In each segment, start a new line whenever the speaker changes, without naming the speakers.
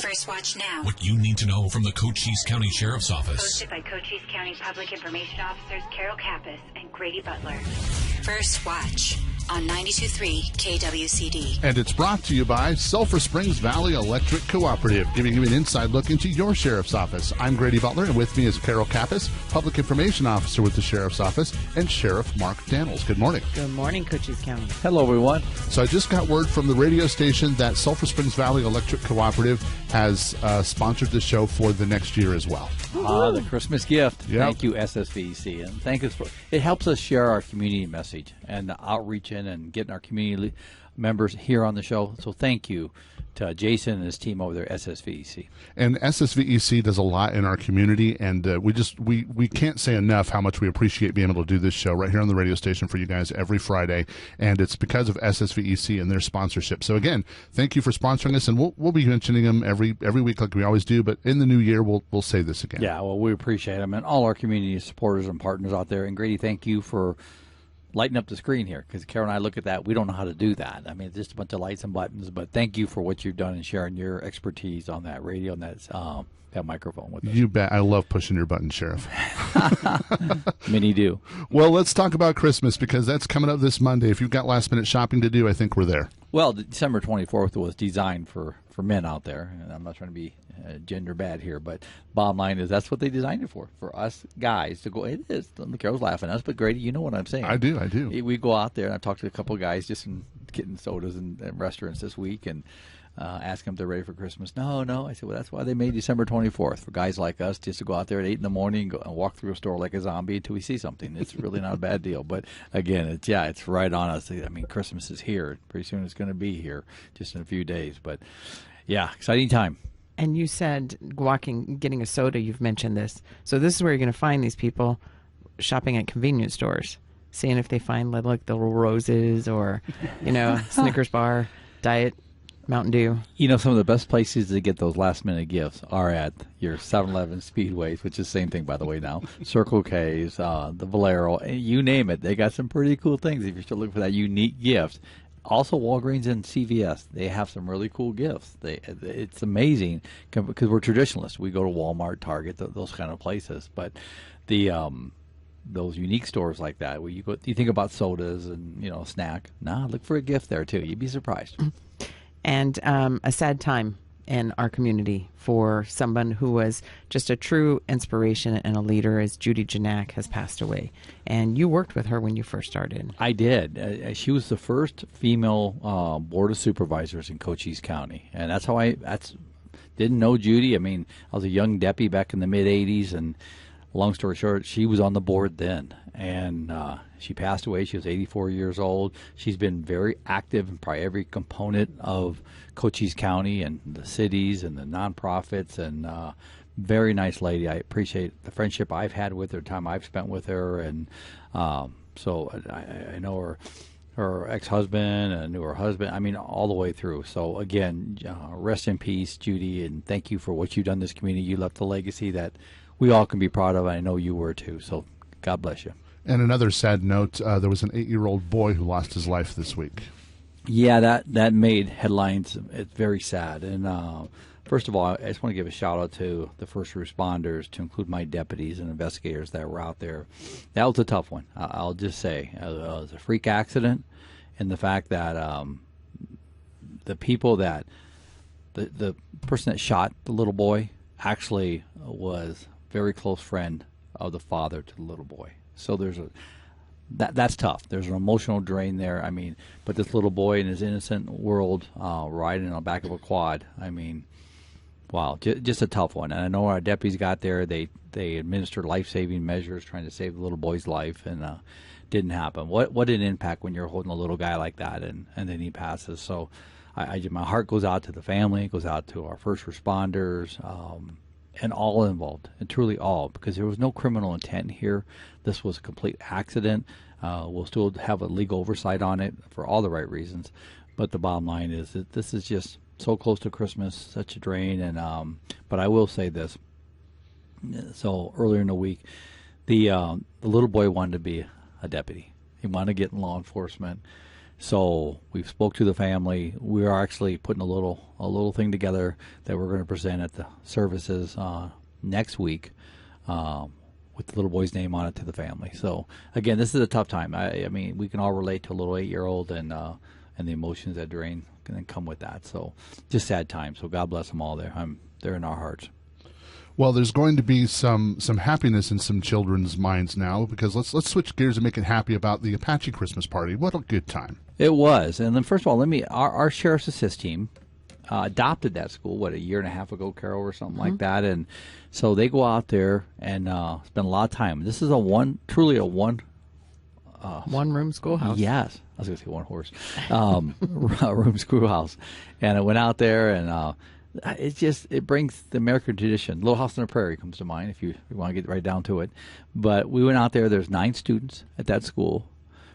First Watch now.
What you need to know from the Cochise County Sheriff's Office.
Hosted by Cochise County Public Information Officers Carol Kappas and Grady Butler. First Watch on 92.3 KWCD.
And it's brought to you by Sulphur Springs Valley Electric Cooperative, giving you an inside look into your sheriff's office. I'm Grady Butler, and with me is Carol Kappas, Public Information Officer with the Sheriff's Office, and Sheriff Mark Daniels. Good morning.
Good morning, Cochise County.
Hello, everyone.
So I just got word from the radio station that Sulphur Springs Valley Electric Cooperative has sponsored the show for the next year as well.
The Christmas gift.
Yep.
Thank you, SSVEC, and thank us for it. Helps us share our community message and the outreach and getting our community members here on the show. So thank you to Jason and his team over there, SSVEC.
And SSVEC does a lot in our community, and we can't say enough how much we appreciate being able to do this show right here on the radio station for you guys every Friday, and it's because of SSVEC and their sponsorship. So again, thank you for sponsoring us, and we'll be mentioning them every week like we always do, but in the new year we'll say this again.
Yeah, well, we appreciate them and all our community supporters and partners out there. And Grady, thank you for lighting up the screen here, because Carol and I look at that. We don't know how to do that. I mean, it's just a bunch of lights and buttons, but thank you for what you've done and sharing your expertise on that radio and that microphone with us.
You bet. I love pushing your buttons, Sheriff.
Many do.
Well, let's talk about Christmas, because that's coming up this Monday. If you've got last-minute shopping to do, I think we're there.
Well, December 24th was designed for men out there, and I'm not trying to be gender bad here, but bottom line is that's what they designed it for us guys to go. It is. Carol's laughing at us, but Grady, you know what I'm saying.
I do.
We go out there, and I've talked to a couple of guys just getting sodas in restaurants this week, and ask them if they're ready for Christmas. No. I said, well, that's why they made December 24th, for guys like us just to go out there at 8 in the morning and go and walk through a store like a zombie until we see something. It's really not a bad deal. But again, it's right on us. I mean, Christmas is here. Pretty soon it's going to be here, just in a few days. But yeah, exciting time.
And you said getting a soda, you've mentioned this. So this is where you're going to find these people shopping at convenience stores, seeing if they find like the little roses or, Snickers bar, Diet Mountain Dew.
Some of the best places to get those last-minute gifts are at your 7-Eleven Speedways, which is the same thing, by the way, now. Circle K's, the Valero, you name it. They got some pretty cool things if you're still looking for that unique gift. Also, Walgreens and CVS, they have some really cool gifts. It's amazing because we're traditionalists. We go to Walmart, Target, those kind of places. But those unique stores like that, where you think about sodas and snack. Look for a gift there too. You'd be surprised.
And a sad time in our community for someone who was just a true inspiration and a leader, as Judy Janak has passed away. And you worked with her when you first started.
I did. She was the first female board of supervisors in Cochise County. And that's how I didn't know Judy. I mean, I was a young deputy back in the mid-'80s, and long story short, she was on the board then. And she passed away. She was 84 years old. She's been very active in probably every component of Cochise County and the cities and the nonprofits, and very nice lady. I appreciate the friendship I've had with her, time I've spent with her, and so I know her ex-husband, and I knew her husband, I mean, all the way through. So again, rest in peace, Judy, and thank you for what you've done in this community. You left a legacy that we all can be proud of. I know you were too, so God bless you.
And another sad note, there was an 8-year-old boy who lost his life this week.
Yeah, that made headlines. It's very sad. And first of all, I just want to give a shout-out to the first responders, to include my deputies and investigators that were out there. That was a tough one, I'll just say. It was a freak accident, and the fact that the people that the person that shot the little boy actually was a very close friend of the father to the little boy. So that's tough. There's an emotional drain there. I mean, but this little boy in his innocent world riding on the back of a quad, I mean, wow, just a tough one. And I know our deputies got there. They administered life-saving measures trying to save the little boy's life, and didn't happen. What an impact when you're holding a little guy like that, and then he passes. So my heart goes out to the family, it goes out to our first responders, and all involved, and truly all, because there was no criminal intent here. This was a complete accident. We'll still have a legal oversight on it for all the right reasons, but the bottom line is that this is just so close to Christmas, such a drain. And but I will say this. So earlier in the week, the little boy wanted to be a deputy. He wanted to get in law enforcement. So we've spoke to the family. We are actually putting a little thing together that we're going to present at the services next week with the little boy's name on it to the family. So again, this is a tough time. I mean, we can all relate to a little 8-year-old and the emotions that drain can come with that. So just sad times. So God bless them all there. They're in our hearts.
Well, there's going to be some happiness in some children's minds now, because let's switch gears and make it happy about the Apache Christmas party. What a good time.
It was. And then first of all, our Sheriff's Assist team adopted that school, a year and a half ago, Carol, or something like that. And so they go out there and spend a lot of time. This is truly a
one-room schoolhouse.
Yes. I was going to say one horse. Room schoolhouse. And I went out there, and it brings the American tradition. Little House on the Prairie comes to mind if you want to get right down to it. But we went out there. There's 9 students at that school,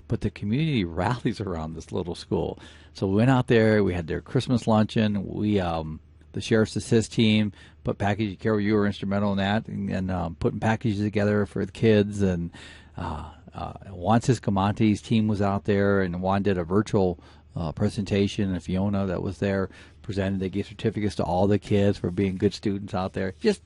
but the community rallies around this little school. So we went out there. We had their Christmas luncheon. We the Sheriff's Assist team put packages. Carol, you were instrumental in that, and putting packages together for the kids. And Juan Ciscamonte's team was out there, and Juan did a virtual presentation, and Fiona that was there presented. They gave certificates to all the kids for being good students out there. Just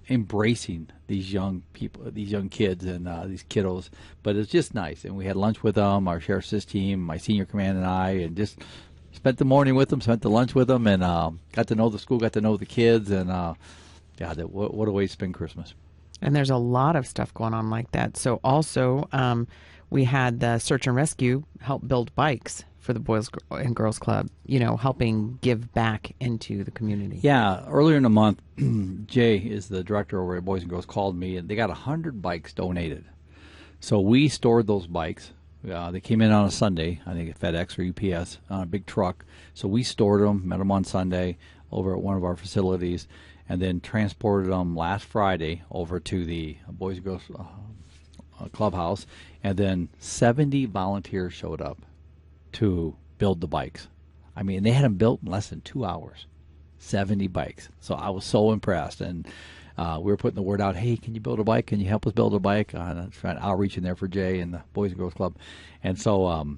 embracing these young people, these young kids, and these kiddos. But it's just nice. And we had lunch with them, our Sheriff's Assist team, my senior command and I, and just spent the morning with them, spent the lunch with them, and got to know the school, got to know the kids, and what a way to spend Christmas.
And there's a lot of stuff going on like that. So also, we had the Search and Rescue help build bikes for the Boys and Girls Club, helping give back into the community.
Yeah, earlier in the month, Jay is the director over at Boys and Girls, called me, and they got 100 bikes donated. So we stored those bikes. They came in on a Sunday, I think at FedEx or UPS, on a big truck. So we stored them, met them on Sunday over at one of our facilities, and then transported them last Friday over to the Boys and Girls Clubhouse. And then 70 volunteers showed up to build the bikes. I mean, they had them built in less than 2 hours. 70 bikes. So I was so impressed. And we were putting the word out, hey, can you build a bike? Can you help us build a bike? Trying outreach in there for Jay and the Boys and Girls Club. And so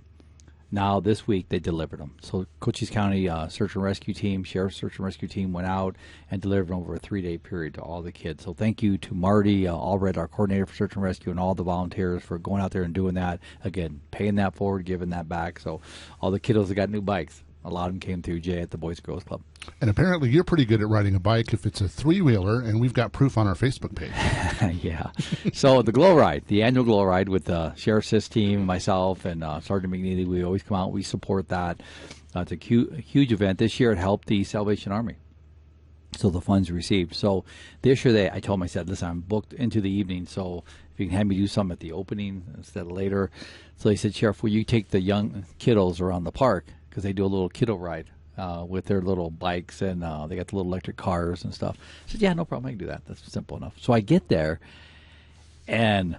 now this week they delivered them. So Cochise County Search and Rescue team, Sheriff's Search and Rescue team went out and delivered them over a 3-day period to all the kids. So thank you to Marty Allred, our coordinator for Search and Rescue, and all the volunteers for going out there and doing that. Again, paying that forward, giving that back. So all the kiddos that got new bikes, a lot of them came through Jay at the Boys and Girls Club.
And apparently you're pretty good at riding a bike if it's a 3-wheeler, and we've got proof on our Facebook page.
Yeah. So the Glow Ride, the annual Glow Ride with the Sheriff's Assist team, myself, and Sergeant McNeely, we always come out, we support that. It's a huge event. This year it helped the Salvation Army. So the funds received. So this year I told them, I said, listen, I'm booked into the evening, so if you can have me do something at the opening instead of later. So they said, Sheriff, will you take the young kiddos around the park? Because they do a little kiddo ride with their little bikes, and they got the little electric cars and stuff. I said, yeah, no problem. I can do that. That's simple enough. So I get there, and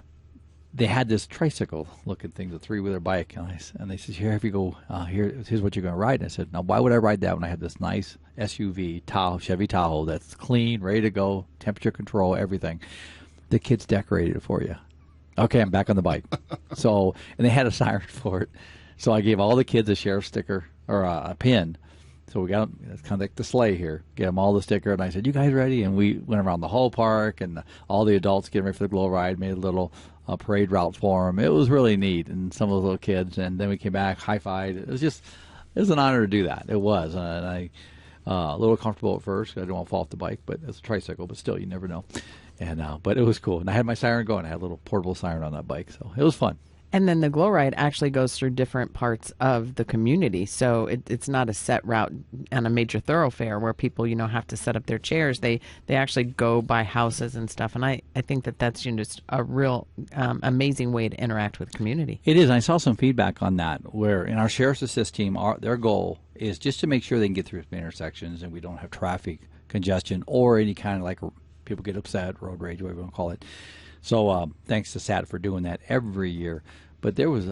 they had this tricycle-looking thing, the 3-wheeler bike. And they said, here, if you go, here's what you're going to ride. And I said, now, why would I ride that when I have this nice SUV, Chevy Tahoe, that's clean, ready to go, temperature control, everything. The kids decorated it for you. Okay, I'm back on the bike. And they had a siren for it. So I gave all the kids a sheriff sticker or a pin. So we got it's kind of like the sleigh here. Gave them all the sticker, and I said, "You guys ready?" And we went around the whole park, and all the adults getting ready for the Glow Ride. Made a little parade route for them. It was really neat, and some of those little kids. And then we came back, high-fived. It was an honor to do that. It was, and I a little comfortable at first. I didn't want to fall off the bike, but it's a tricycle. But still, you never know. And but it was cool, and I had my siren going. I had a little portable siren on that bike, so it was fun.
And then the Glow Ride actually goes through different parts of the community. So it's not a set route on a major thoroughfare where people, have to set up their chairs. They actually go by houses and stuff. And I think that's just a real amazing way to interact with the community.
It is. And I saw some feedback on that where in our Sheriff's Assist team, their goal is just to make sure they can get through intersections and we don't have traffic congestion or any kind of like people get upset, road rage, whatever you want to call it. So thanks to SAT for doing that every year. But there was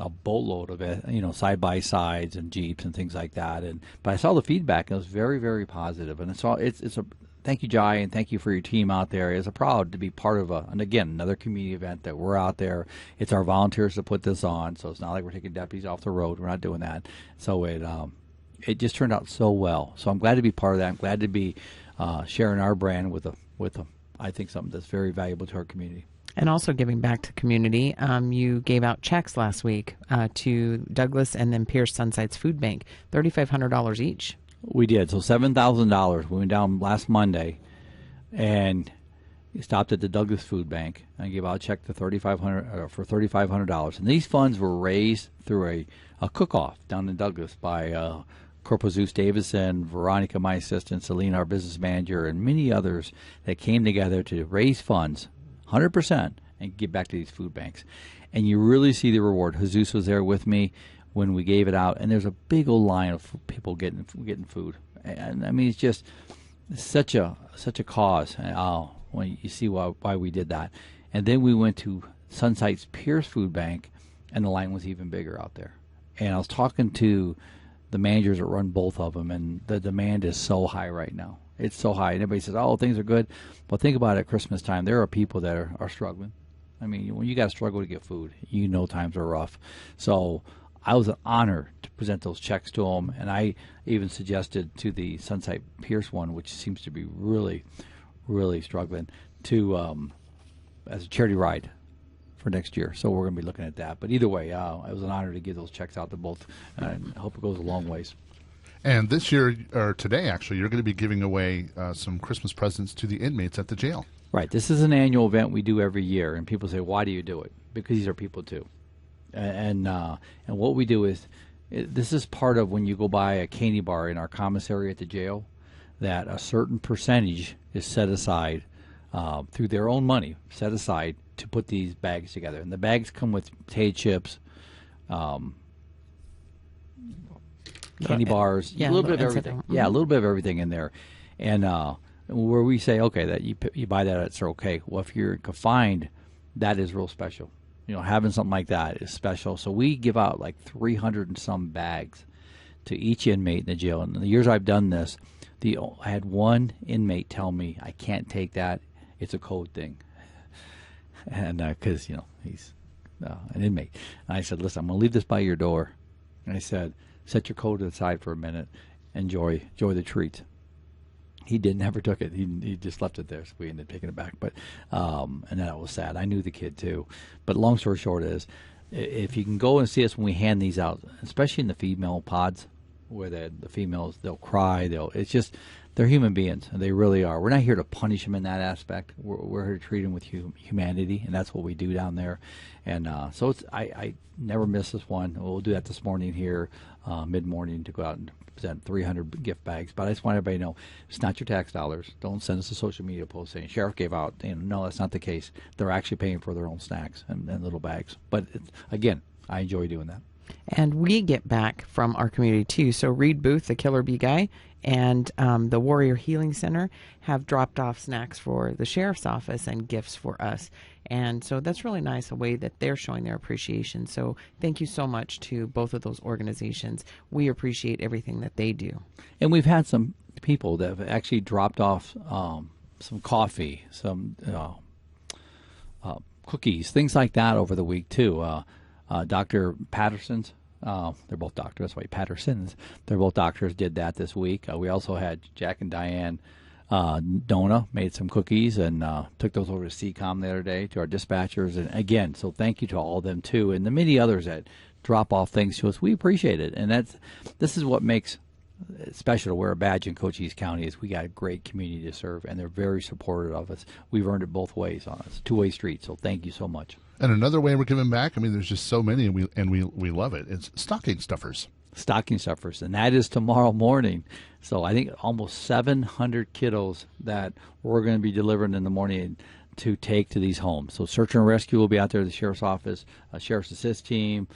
a boatload of it, side by sides and Jeeps and things like that. But I saw the feedback, and it was very, very positive. And it's a thank you, Jai, and thank you for your team out there. It's a proud to be part of another community event that we're out there. It's our volunteers that put this on, so it's not like we're taking deputies off the road. We're not doing that. So it just turned out so well. So I'm glad to be part of that. I'm glad to be sharing our brand with I think something that's very valuable to our community.
And also giving back to community. You gave out checks last week to Douglas and then Pierce Sunsites Food Bank, $3,500 each.
We did. So $7,000. We went down last Monday and stopped at the Douglas Food Bank and gave out a check to $3,500. And these funds were raised through a cook-off down in Douglas by Corporal Zeus Davison, Veronica, my assistant, Selena, our business manager, and many others that came together to raise funds 100% and give back to these food banks. And you really see the reward. Jesus was there with me when we gave it out, and there's a big old line of people getting food. And I mean, it's just such a cause when you see why we did that. And then we went to Sunsites Pierce Food Bank, and the line was even bigger out there. And I was talking to the managers that run both of them, and the demand is so high right now. It's so high. And everybody says, oh, things are good. But think about it, at Christmas time, there are people that are struggling. I mean, when you got to struggle to get food, times are rough. So I was an honor to present those checks to them, and I even suggested to the Sunsite Pierce one, which seems to be really, really struggling, to as a charity ride for next year. So we're going to be looking at that. But either way, it was an honor to give those checks out to both, and I hope it goes a long ways.
And this year, or today actually, you're going to be giving away some Christmas presents to the inmates at the jail.
Right. This is an annual event we do every year, and people say, why do you do it? Because these are people too. And what we do is, this is part of when you go by a candy bar in our commissary at the jail, that a certain percentage is set aside through their own money, set aside to put these bags together. And the bags come with potato chips, candy bars, a little bit of everything. Yeah, a little bit of everything in there. And where we say, okay, that you buy that, it's okay. Well, if you're confined, that is real special. Having something like that is special. So we give out like 300 and some bags to each inmate in the jail. And in the years I've done this, I had one inmate tell me, I can't take that. It's a code thing. And because, he's an inmate. And I said, listen, I'm going to leave this by your door. And I said, set your code aside for a minute. Enjoy the treats. He never took it. He just left it there, so we ended up taking it back. But and that was sad. I knew the kid too. But long story short is, if you can go and see us when we hand these out, especially in the female pods, where the females, they'll cry. It's just, they're human beings. And they really are. We're not here to punish them in that aspect. We're here to treat them with humanity, and that's what we do down there. And so I never miss this one. We'll do that this morning here, mid-morning, to go out and present 300 gift bags. But I just want everybody to know, it's not your tax dollars. Don't send us a social media post saying sheriff gave out. No, that's not the case. They're actually paying for their own snacks and little bags. But again, I enjoy doing that.
And we get back from our community too. So Reed Booth, the Killer Bee guy, and the Warrior Healing Center have dropped off snacks for the sheriff's office and gifts for us. And so that's really nice, a way that they're showing their appreciation. So thank you so much to both of those organizations. We appreciate everything that they do. And
we've had some people that have actually dropped off some coffee, some cookies, things like that over the week too. Dr. Patterson's, they're both doctors, that's why Patterson's, they're both doctors, did that this week. We also had Jack and Diane Dona made some cookies and took those over to CCOM the other day to our dispatchers. And again, so thank you to all of them too, and the many others that drop off things to us. We appreciate it, and this is what makes it special to wear a badge in Cochise County, is we got a great community to serve, and they're very supportive of us. We've earned it both ways on us. It's a two-way street, so thank you so much.
And another way we're giving back, I mean, there's just so many, and we love it. It's stocking stuffers.
Stocking stuffers, and that is tomorrow morning. So I think almost 700 kiddos that we're going to be delivering in the morning to take to these homes. So search and rescue will be out there at the sheriff's office, sheriff's assist team,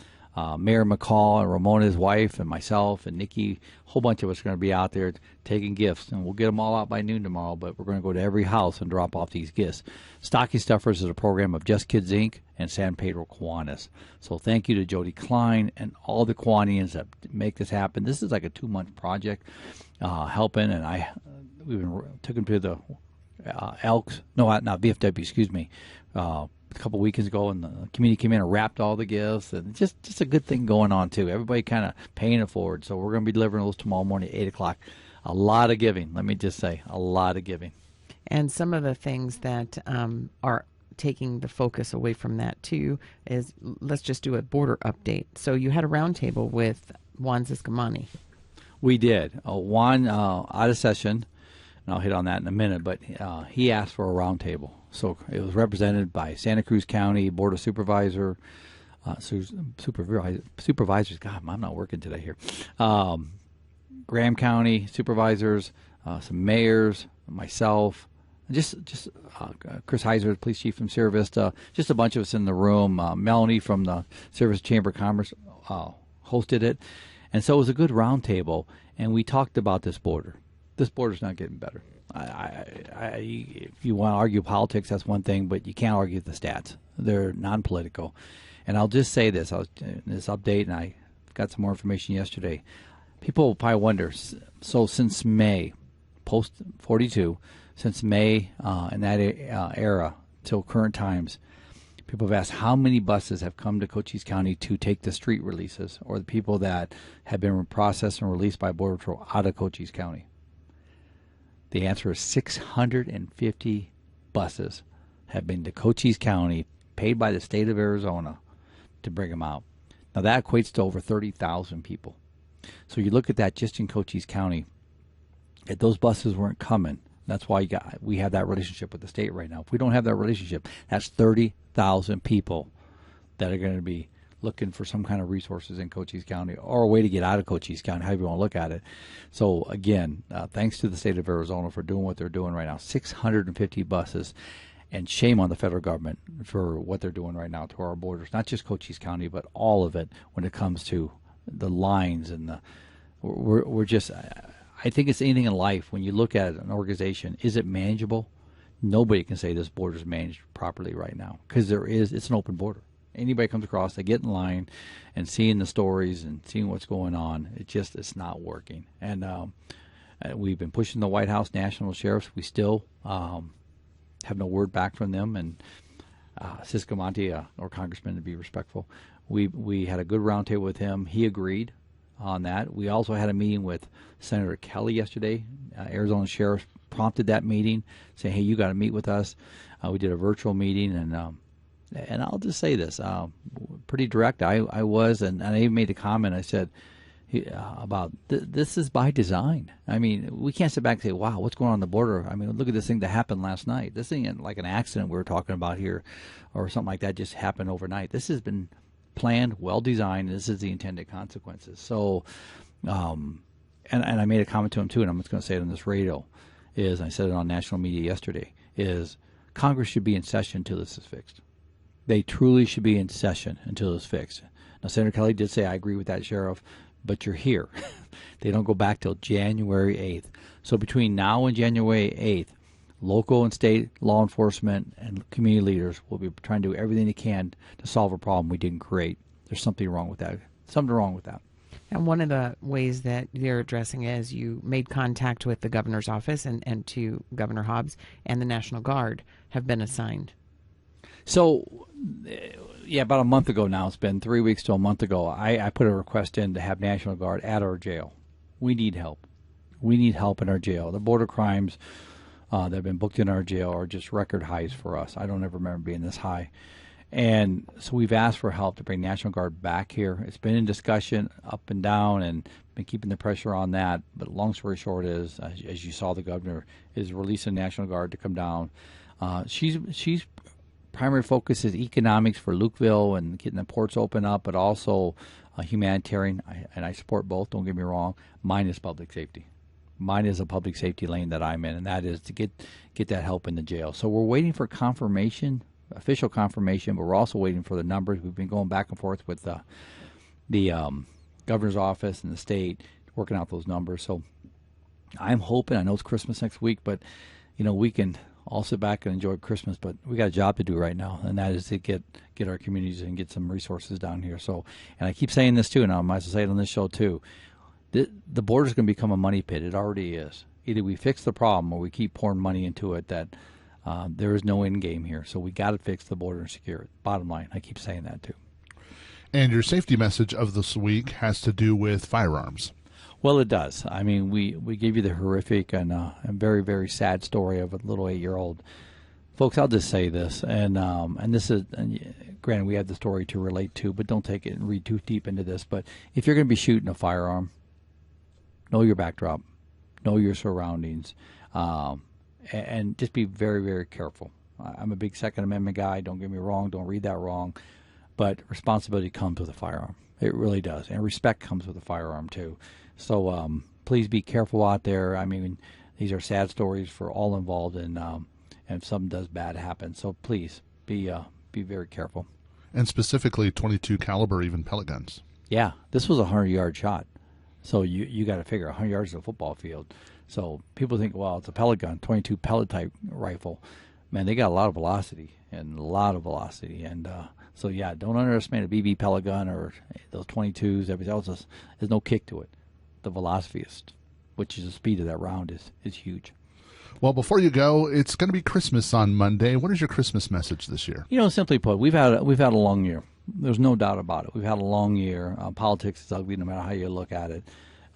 Mayor McCall and Ramona's wife and myself and Nikki, a whole bunch of us are going to be out there taking gifts, and we'll get them all out by noon tomorrow, but we're going to go to every house and drop off these gifts. Stocking Stuffers is a program of Just Kids Inc. and San Pedro Kiwanis. So thank you to Jody Klein and all the Kiwanians that make this happen. This is like a 2-month project helping, and we took them to the Elks, no, not VFW, excuse me, a couple weekends ago, and the community came in and wrapped all the gifts, and just a good thing going on too. Everybody kind of paying it forward. So we're going to be delivering those tomorrow morning at 8 o'clock. A lot of giving. Let me just say, a lot of giving.
And some of the things that are taking the focus away from that too is, let's just do a border update. So you had a roundtable with Juan Ziscamani.
We did. Juan out of session, and I'll hit on that in a minute, but he asked for a roundtable. So it was represented by Santa Cruz County Board of Supervisors. God, I'm not working today here. Graham County supervisors, some mayors, myself, just Chris Heiser, police chief from Sierra Vista, just a bunch of us in the room. Melanie from the Service Chamber of Commerce hosted it. And so it was a good roundtable, and we talked about this border. This border's not getting better. If you want to argue politics, that's one thing, but you can't argue the stats. They're non-political. And I'll just say this. I was in this update, and I got some more information yesterday. People will probably wonder, so since May, post 42, since May in that era till current times, people have asked how many buses have come to Cochise County to take the street releases, or the people that have been processed and released by Border Patrol out of Cochise County. The answer is 650 buses have been to Cochise County, paid by the state of Arizona, to bring them out. Now that equates to over 30,000 people. So you look at that just in Cochise County. If those buses weren't coming, that's why we have that relationship with the state right now. If we don't have that relationship, that's 30,000 people that are going to be looking for some kind of resources in Cochise County, or a way to get out of Cochise County, however you want to look at it. So again, thanks to the state of Arizona for doing what they're doing right now. 650 buses, and shame on the federal government for what they're doing right now to our borders, not just Cochise County, but all of it when it comes to the lines and we're just, I think it's anything in life. When you look at an organization, is it manageable? Nobody can say this border is managed properly right now, because it's an open border. Anybody comes across, they get in line, and seeing the stories and seeing what's going on, it's not working. And we've been pushing the White House, national sheriffs. We still have no word back from them. And Ziscamani, or Congressman, to be respectful, we had a good roundtable with him. He agreed on that. We also had a meeting with Senator Kelly yesterday. Arizona sheriff prompted that meeting, saying, "Hey, you got to meet with us." We did a virtual meeting, and I'll just say this, pretty direct. I was, and I even made a comment. I said about this is by design. I mean, we can't sit back and say, "Wow, what's going on the border?" I mean, look at this thing that happened last night. This ain't like an accident we were talking about here, or something like that just happened overnight. This has been planned, well designed. This is the intended consequences. So, and I made a comment to him too, and I'm just going to say it on this radio. I said it on national media yesterday. Congress should be in session until this is fixed. They truly should be in session until it's fixed. Now, Senator Kelly did say, "I agree with that, Sheriff, but you're here." They don't go back till January 8th. So between now and January 8th, local and state law enforcement and community leaders will be trying to do everything they can to solve a problem we didn't create. There's something wrong with that.
And one of the ways that they're addressing it is you made contact with the governor's office and to Governor Hobbs, and the National Guard have been assigned.
So, yeah, about a month ago now, it's been 3 weeks to a month ago, I put a request in to have National Guard at our jail. We need help. We need help in our jail. The border crimes that have been booked in our jail are just record highs for us. I don't ever remember being this high. And so we've asked for help to bring National Guard back here. It's been in discussion up and down, and been keeping the pressure on that. But long story short is, as you saw, the governor is releasing National Guard to come down. She's primary focus is economics for Lukeville and getting the ports open up, but also humanitarian, and I support both, don't get me wrong. Mine is public safety. Mine is a public safety lane that I'm in, and that is to get that help in the jail. So we're waiting for confirmation, official confirmation, but we're also waiting for the numbers. We've been going back and forth with the governor's office and the state working out those numbers. So I'm hoping, I know it's Christmas next week, but we can all sit back and enjoy Christmas, but we got a job to do right now, and that is to get our communities and get some resources down here. So, and I keep saying this too, and I might as well say it on this show too, the border is going to become a money pit. It already is. Either we fix the problem or we keep pouring money into it. That there is no end game here. So we got to fix the border and secure it. Bottom line, I keep saying that too.
And your safety message of this week has to do with firearms.
Well, it does. I mean, we gave you the horrific and very, very sad story of a little 8-year-old. Folks, I'll just say this, and this is, granted, we have the story to relate to, but don't take it and read too deep into this. But if you're going to be shooting a firearm, know your backdrop, know your surroundings, and just be very, very careful. I'm a big Second Amendment guy. Don't get me wrong. Don't read that wrong. But responsibility comes with a firearm. It really does. And respect comes with a firearm, too. So please be careful out there. I mean, these are sad stories for all involved, and if something does bad happen. So please be very careful.
And specifically 22 caliber, even pellet guns.
Yeah, this was a 100-yard shot. So you got to figure 100 yards is a football field. So people think, well, it's a pellet gun, 22 pellet type rifle. Man, they got a lot of velocity. And so, yeah, don't underestimate a BB pellet gun or those 22s. Everything else there's no kick to it. The velocity which is the speed of that round, is huge.
Well, before you go, it's going to be Christmas on Monday. What is your Christmas message this year?
Simply put, we've had a long year. There's no doubt about it. We've had a long year. Politics is ugly no matter how you look at it.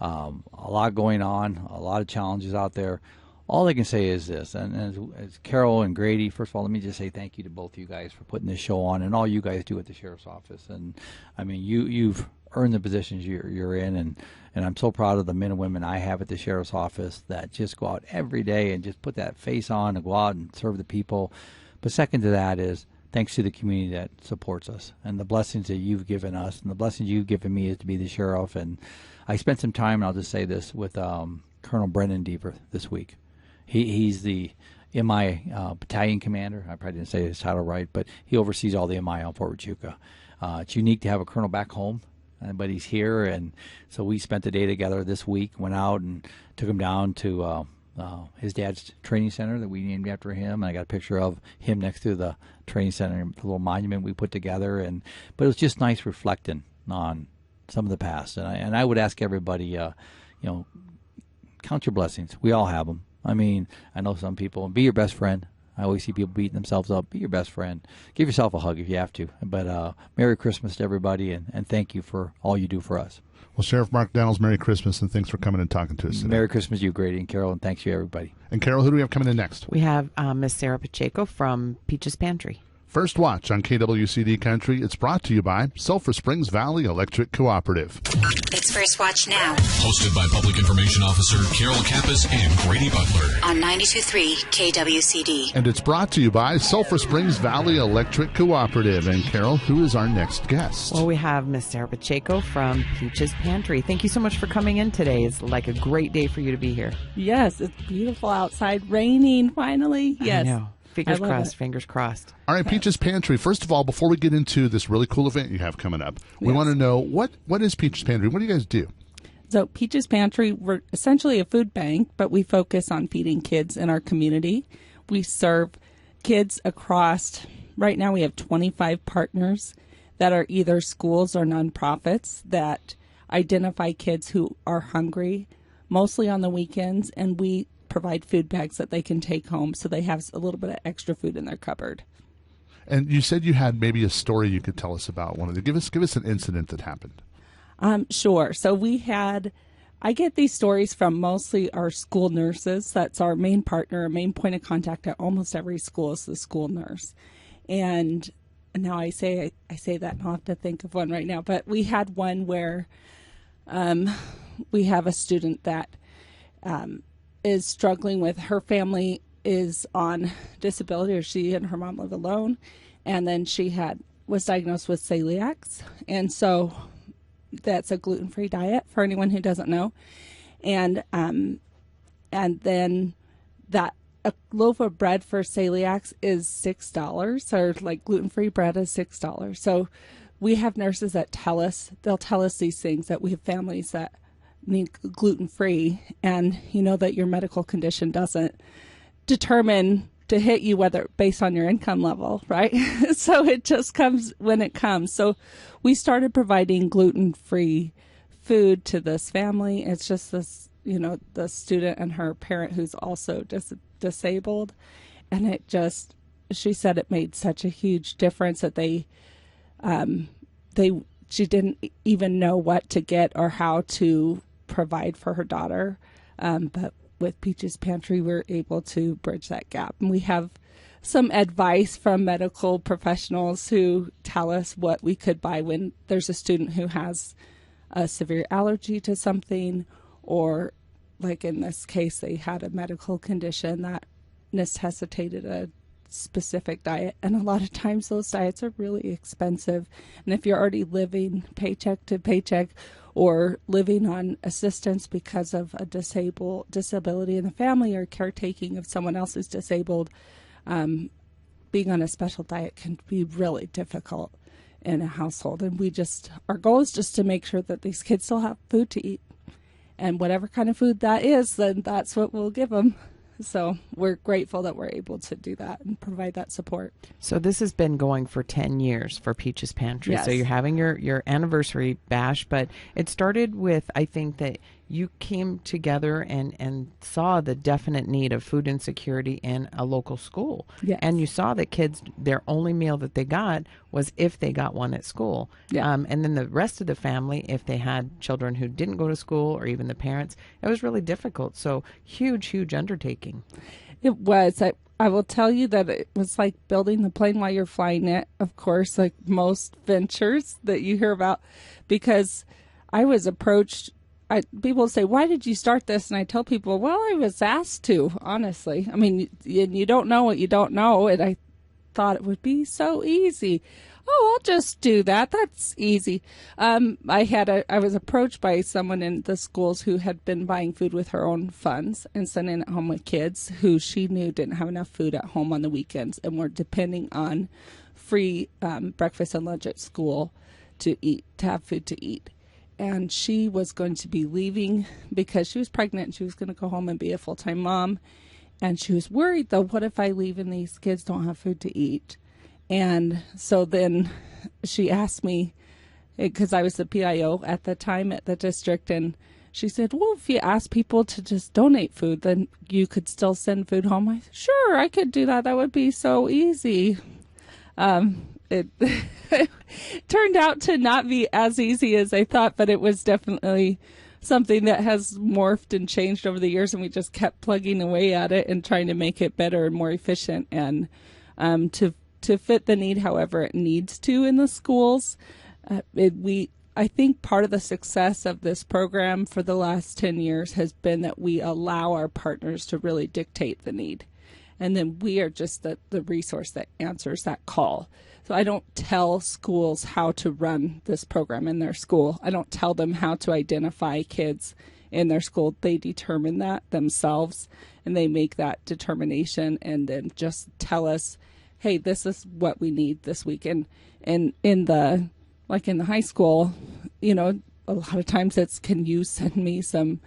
A lot going on, a lot of challenges out there. All I can say is this, and as Carol and Grady, first of all, let me just say thank you to both of you guys for putting this show on, and all you guys do at the Sheriff's Office. And I mean, you've earned the positions you're in, and I'm so proud of the men and women I have at the Sheriff's Office that just go out every day and just put that face on and go out and serve the people. But second to that is thanks to the community that supports us and the blessings that you've given us and the blessings you've given me is to be the sheriff. And I spent some time, and I'll just say this, with Colonel Brendan Deaver this week. He's the MI battalion commander. I probably didn't say his title right, but he oversees all the MI on Fort Huachuca. It's unique to have a colonel back home, but he's here, and so we spent the day together this week, went out and took him down to his dad's training center that we named after him. And I got a picture of him next to the training center, the little monument we put together. But it was just nice reflecting on some of the past. And I would ask everybody, count your blessings. We all have them. I mean, I know some people, be your best friend. I always see people beating themselves up. Be your best friend. Give yourself a hug if you have to. But Merry Christmas to everybody, and thank you for all you do for us.
Well, Sheriff Mark Daniels, Merry Christmas, and thanks for coming and talking to us today.
Merry Christmas to you, Grady and Carol, and thanks to you, everybody.
And Carol, who do we have coming in next?
We have Miss Sarah Pacheco from Peach's Pantry.
First Watch on KWCD Country. It's brought to you by Sulphur Springs Valley Electric Cooperative.
It's First Watch Now.
Hosted by Public Information Officer Carol Kappas and Grady Butler.
On 92.3 KWCD.
And it's brought to you by Sulphur Springs Valley Electric Cooperative. And Carol, who is our next guest?
Well, we have Miss Sarah Pacheco from Peach's Pantry. Thank you so much for coming in today. It's like a great day for you to be here.
Yes, it's beautiful outside, raining finally. Yes.
I know. Fingers crossed.
All right, Peach's Pantry. First of all, before we get into this really cool event you have coming up, we want to know what is Peach's Pantry? What do you guys do?
So Peach's Pantry, we're essentially a food bank, but we focus on feeding kids in our community. We serve kids across, right now we have 25 partners that are either schools or nonprofits that identify kids who are hungry, mostly on the weekends, and we provide food bags that they can take home so they have a little bit of extra food in their cupboard.
And you said you had maybe a story you could tell us about one of them. Give us an incident that happened.
Sure. So I get these stories from mostly our school nurses. That's our main partner, our main point of contact at almost every school is the school nurse. And now I say that, and I'll have to think of one right now, but we had one where we have a student that is struggling with, her family is on disability, or she and her mom live alone, and then she was diagnosed with celiac, and so that's a gluten-free diet for anyone who doesn't know, and then that a loaf of bread for celiacs is $6, or like gluten-free bread is $6. So we have nurses that they'll tell us these things, that we have families that need gluten-free, and you know that your medical condition doesn't determine to hit you whether based on your income level, right? So it just comes when it comes. So we started providing gluten-free food to this family. It's just this, the student and her parent who's also disabled. And she said it made such a huge difference that she didn't even know what to get or how to provide for her daughter. But with Peaches Pantry, we're able to bridge that gap. And we have some advice from medical professionals who tell us what we could buy when there's a student who has a severe allergy to something, or like in this case, they had a medical condition that necessitated a specific diet. And a lot of times those diets are really expensive. And if you're already living paycheck to paycheck or living on assistance because of a disability in the family or caretaking of someone else who's disabled, being on a special diet can be really difficult in a household. And our goal is just to make sure that these kids still have food to eat. And whatever kind of food that is, then that's what we'll give them. So we're grateful that we're able to do that and provide that support.
So this has been going for 10 years for Peaches Pantry.
Yes.
So you're having your anniversary bash, but it started with, I think, that you came together and saw the definite need of food insecurity in a local school.
Yes.
And you saw that kids, their only meal that they got was if they got one at school.
Yeah.
And then the rest of the family, if they had children who didn't go to school or even the parents, it was really difficult. So huge undertaking.
It was. I will tell you that it was like building the plane while you're flying it, of course, like most ventures that you hear about, because I was approached. People say, why did you start this? And I tell people, well, I was asked to, honestly. I mean, you don't know what you don't know. And I thought it would be so easy. Oh, I'll just do that. That's easy. I was approached by someone in the schools who had been buying food with her own funds and sending it home with kids who she knew didn't have enough food at home on the weekends and were depending on free breakfast and lunch at school to have food to eat. And she was going to be leaving because she was pregnant and she was going to go home and be a full-time mom. And she was worried, though, what if I leave and these kids don't have food to eat? And so then she asked me, because I was the PIO at the time at the district, and she said, well, if you ask people to just donate food, then you could still send food home. I said, sure, I could do that. That would be so easy. It turned out to not be as easy as I thought, but it was definitely something that has morphed and changed over the years, and we just kept plugging away at it and trying to make it better and more efficient, and to fit the need however it needs to in the schools. I think part of the success of this program for the last 10 years has been that we allow our partners to really dictate the need. And then we are just the resource that answers that call. So I don't tell schools how to run this program in their school. I don't tell them how to identify kids in their school. They determine that themselves, and they make that determination and then just tell us, hey, this is what we need this week. And in the high school, a lot of times it's, can you send me some,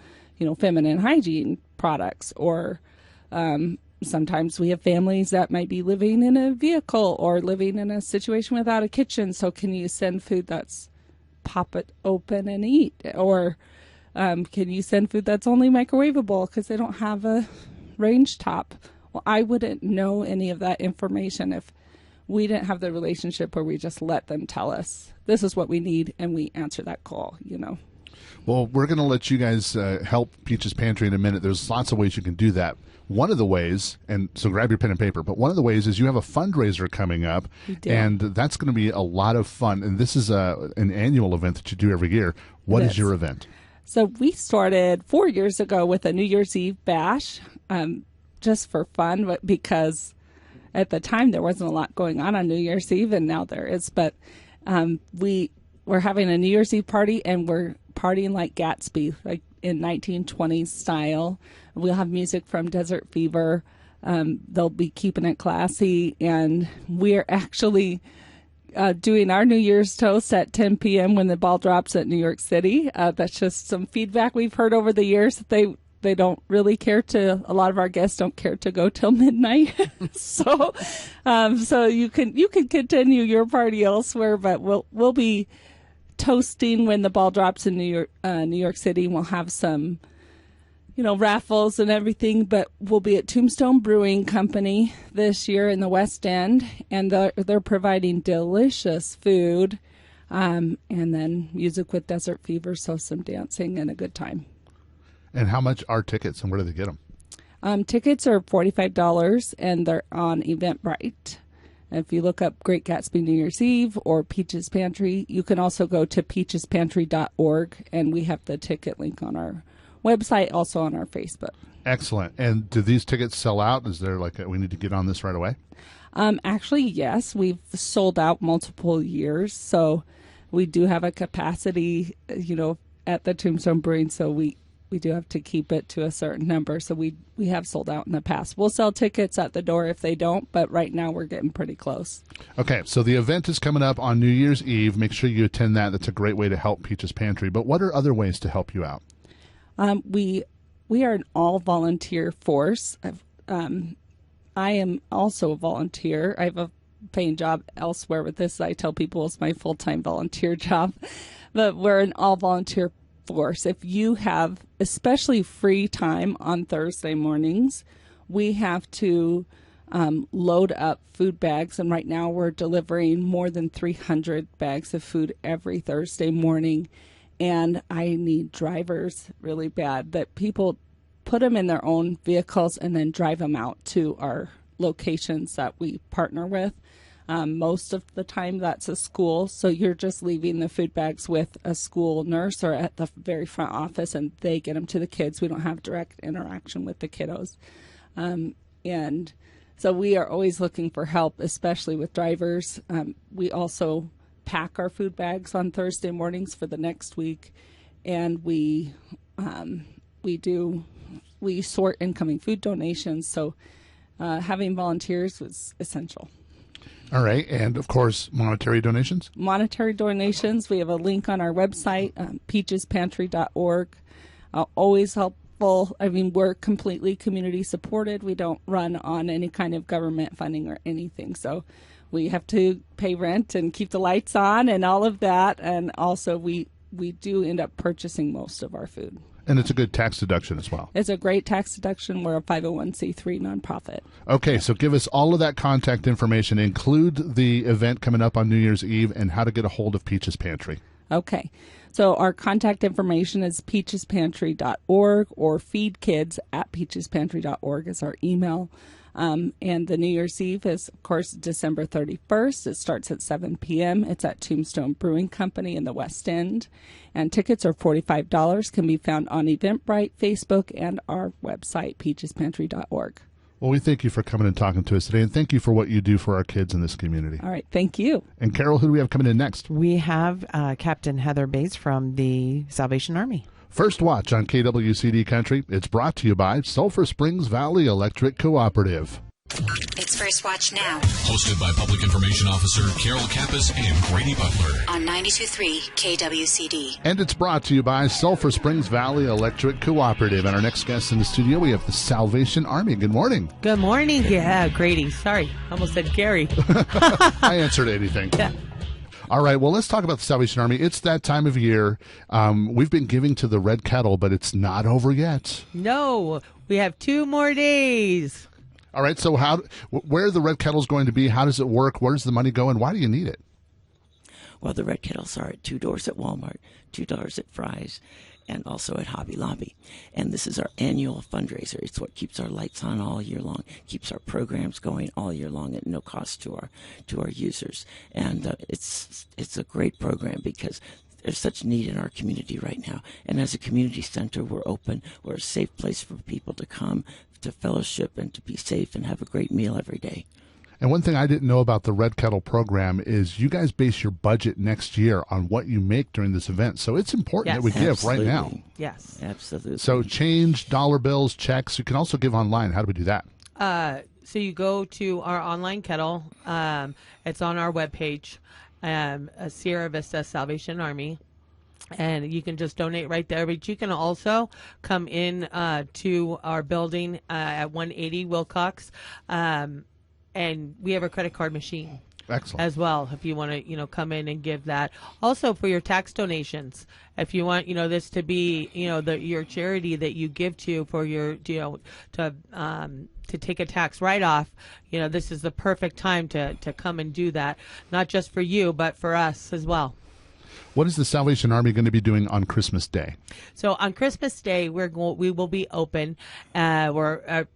feminine hygiene products? Or sometimes we have families that might be living in a vehicle or living in a situation without a kitchen. So can you send food that's pop it open and eat? Or can you send food that's only microwavable because they don't have a range top? Well, I wouldn't know any of that information if we didn't have the relationship where we just let them tell us, this is what we need, and we answer that call,
Well, we're going to let you guys help Peaches Pantry in a minute. There's lots of ways you can do that. One of the ways, and so grab your pen and paper, but one of the ways is you have a fundraiser coming up, and that's going to be a lot of fun. And this is an annual event that you do every year. What is your event?
So we started 4 years ago with a New Year's Eve bash, just for fun, but because at the time there wasn't a lot going on New Year's Eve, and now there is. But we're having a New Year's Eve party, and we're partying like Gatsby, like in 1920s style. We'll have music from Desert Fever. They'll be keeping it classy, and we're actually doing our New Year's toast at 10 p.m. when the ball drops at New York City. That's just some feedback we've heard over the years that they don't really care to. A lot of our guests don't care to go till midnight. So you can continue your party elsewhere, but we'll be toasting when the ball drops in New York City. We'll have some, raffles and everything, but we'll be at Tombstone Brewing Company this year in the West End, and they're providing delicious food, and then music with Desert Fever, so some dancing and a good time.
And how much are tickets, and where do they get them?
Tickets are $45, and they're on Eventbrite. If you look up Great Gatsby New Year's Eve or Peaches Pantry, you can also go to peachespantry.org, and we have the ticket link on our website, also on our Facebook.
Excellent. And do these tickets sell out? Is there we need to get on this right away?
Actually, yes. We've sold out multiple years, so we do have a capacity, at the Tombstone Brewing, so we do have to keep it to a certain number. So we have sold out in the past. We'll sell tickets at the door if they don't, but right now we're getting pretty close. Okay,
so the event is coming up on New Year's Eve. Make sure you attend that. That's a great way to help Peaches Pantry. But what are other ways to help you out?
We are an all-volunteer force. I am also a volunteer. I have a paying job elsewhere with this. I tell people it's my full-time volunteer job. But we're an all-volunteer force. If you have especially free time on Thursday mornings, we have to load up food bags, and right now we're delivering more than 300 bags of food every Thursday morning, and I need drivers really bad, that people put them in their own vehicles and then drive them out to our locations that we partner with. Most of the time that's a school, so you're just leaving the food bags with a school nurse or at the very front office, and they get them to the kids. We don't have direct interaction with the kiddos. And so we are always looking for help, especially with drivers. We also pack our food bags on Thursday mornings for the next week, and we sort incoming food donations, so having volunteers was essential.
All right. And, of course, monetary donations?
Monetary donations. We have a link on our website, peachespantry.org. Always helpful. I mean, we're completely community supported. We don't run on any kind of government funding or anything. So we have to pay rent and keep the lights on and all of that. And also we do end up purchasing most of our food.
And it's a good tax deduction as well.
It's a great tax deduction. We're a 501c3 nonprofit.
Okay, so give us all of that contact information. Include the event coming up on New Year's Eve and how to get a hold of Peaches Pantry.
Okay, so our contact information is peachespantry.org or feedkids@peachespantry.org is our email. And the New Year's Eve is, of course, December 31st. It starts at 7 p.m. It's at Tombstone Brewing Company in the West End. And tickets are $45, can be found on Eventbrite, Facebook, and our website, peachespantry.org.
Well, we thank you for coming and talking to us today, and thank you for what you do for our kids in this community.
All right, thank you.
And Carol, who do we have coming in next?
We have Captain Heather Bates from the Salvation Army.
First Watch on KWCD Country. It's brought to you by Sulphur Springs Valley Electric Cooperative.
It's First Watch now.
Hosted by Public Information Officer Carol Kappas and Grady Butler.
On 92.3 KWCD.
And it's brought to you by Sulphur Springs Valley Electric Cooperative. And our next guest in the studio, we have the Salvation Army. Good morning.
Good morning. Yeah, Grady. Sorry. Almost said Gary.
I answered anything.
Yeah.
All right, well, let's talk about the Salvation Army. It's that time of year. We've been giving to the Red Kettle, but it's not over yet.
No, we have 2 more days.
All right, so where are the Red Kettles going to be? How does it work? Where does the money go, and why do you need it?
Well, the Red Kettles are at $2 at Walmart, $2 at Fry's, and also at Hobby Lobby. And this is our annual fundraiser. It's what keeps our lights on all year long, keeps our programs going all year long at no cost to our users. And it's a great program because there's such need in our community right now. And as a community center, we're open. We're a safe place for people to come to fellowship and to be safe and have a great meal every day.
And one thing I didn't know about the Red Kettle program is you guys base your budget next year on what you make during this event. So it's important that we give right now.
Yes.
Absolutely.
So change, dollar bills, checks. You can also give online. How do we do that?
So you go to our online kettle. It's on our webpage. Sierra Vista Salvation Army. And you can just donate right there. But you can also come in to our building at 180 Wilcox. And we have a credit card machine.
Excellent.
As well, if you want to, come in and give that. Also for your tax donations, if you want, this to be, your charity that you give to for your, to take a tax write-off, this is the perfect time to come and do that, not just for you, but for us as well.
What is the Salvation Army going to be doing on Christmas Day?
So on Christmas Day, we will be open. We're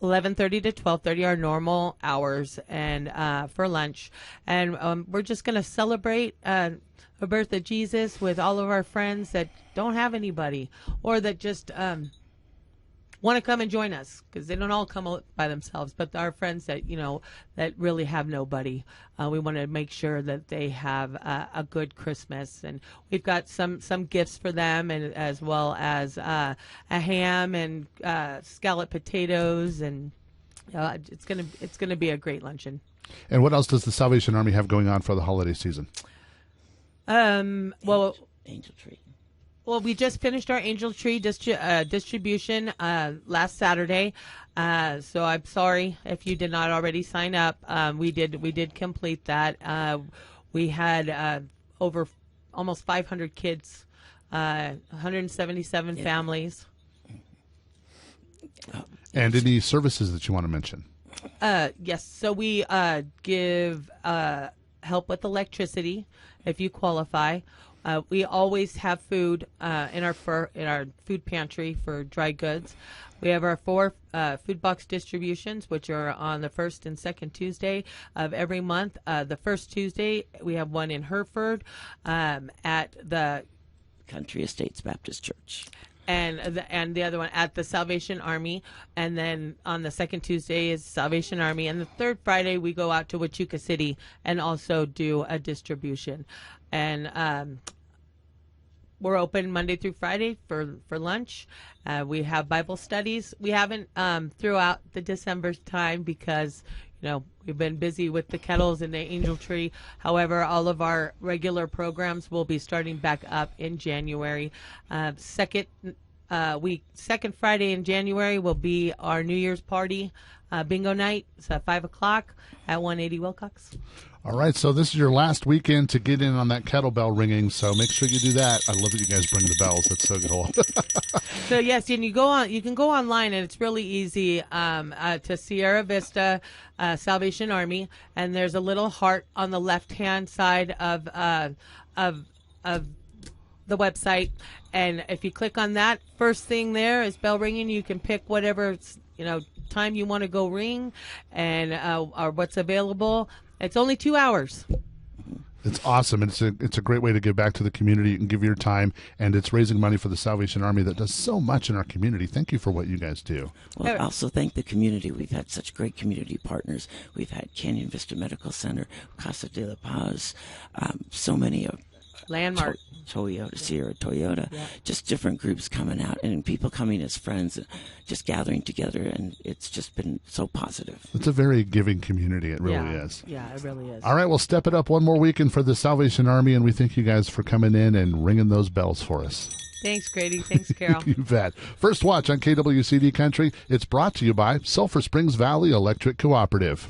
11:30 to 12:30 our normal hours, and for lunch, and we're just going to celebrate the birth of Jesus with all of our friends that don't have anybody, or that just want to come and join us, because they don't all come by themselves, but our friends that that really have nobody. We want to make sure that they have a good Christmas, and we've got some gifts for them, and as well as a ham and scalloped potatoes, and it's gonna be a great luncheon.
And what else does the Salvation Army have going on for the holiday season?
Well,
Angel Tree.
Well, we just finished our Angel Tree distribution last Saturday, so I'm sorry if you did not already sign up. We did complete that. We had over almost 500 kids, 177 families.
And any services that you want to mention?
Yes, so we give help with electricity if you qualify. We always have food in our food pantry for dry goods. We have our 4 food box distributions, which are on the first and second Tuesday of every month. The first Tuesday, we have one in Hereford at the
Country Estates Baptist Church.
And the other one at the Salvation Army, and then on the second Tuesday is Salvation Army, and the third Friday we go out to Huachuca City and also do a distribution. And we're open Monday through Friday for lunch. We have Bible studies. We haven't throughout the December time because we've been busy with the kettles and the Angel Tree. However, all of our regular programs will be starting back up in January. Second Friday in January will be our New Year's party, bingo night. It's at 5 o'clock at 180 Wilcox.
All right, so this is your last weekend to get in on that kettlebell ringing, so make sure you do that. I love that you guys bring the bells. That's so cool.
So yes, and you can go online, and it's really easy to Sierra Vista Salvation Army, and there's a little heart on the left-hand side of the website, and if you click on that, first thing there is bell ringing. You can pick whatever time you want to go ring, and or what's available. It's only 2 hours.
It's awesome, and it's a great way to give back to the community. You can give your time, and it's raising money for the Salvation Army that does so much in our community. Thank you for what you guys do.
Well, I also thank the community. We've had such great community partners. We've had Canyon Vista Medical Center, Casa de la Paz, so many of
Landmark.
Sierra Toyota, just different groups coming out and people coming as friends, just gathering together, and it's just been so positive.
It's a very giving community. It really is.
Yeah, it really is.
All right, we'll step it up one more weekend for the Salvation Army, and we thank you guys for coming in and ringing those bells for us.
Thanks, Grady. Thanks, Carol.
You bet. First Watch on KWCD Country. It's brought to you by Sulphur Springs Valley Electric Cooperative.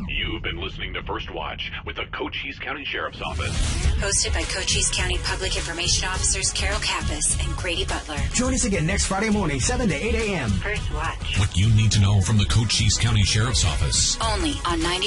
You've been listening to First Watch with the Cochise County Sheriff's Office.
Hosted by Cochise County Public Information Officers Carol Kappas and Grady Butler.
Join us again next Friday morning, 7 to 8 a.m.
First Watch.
What you need to know from the Cochise County Sheriff's Office.
Only on 90.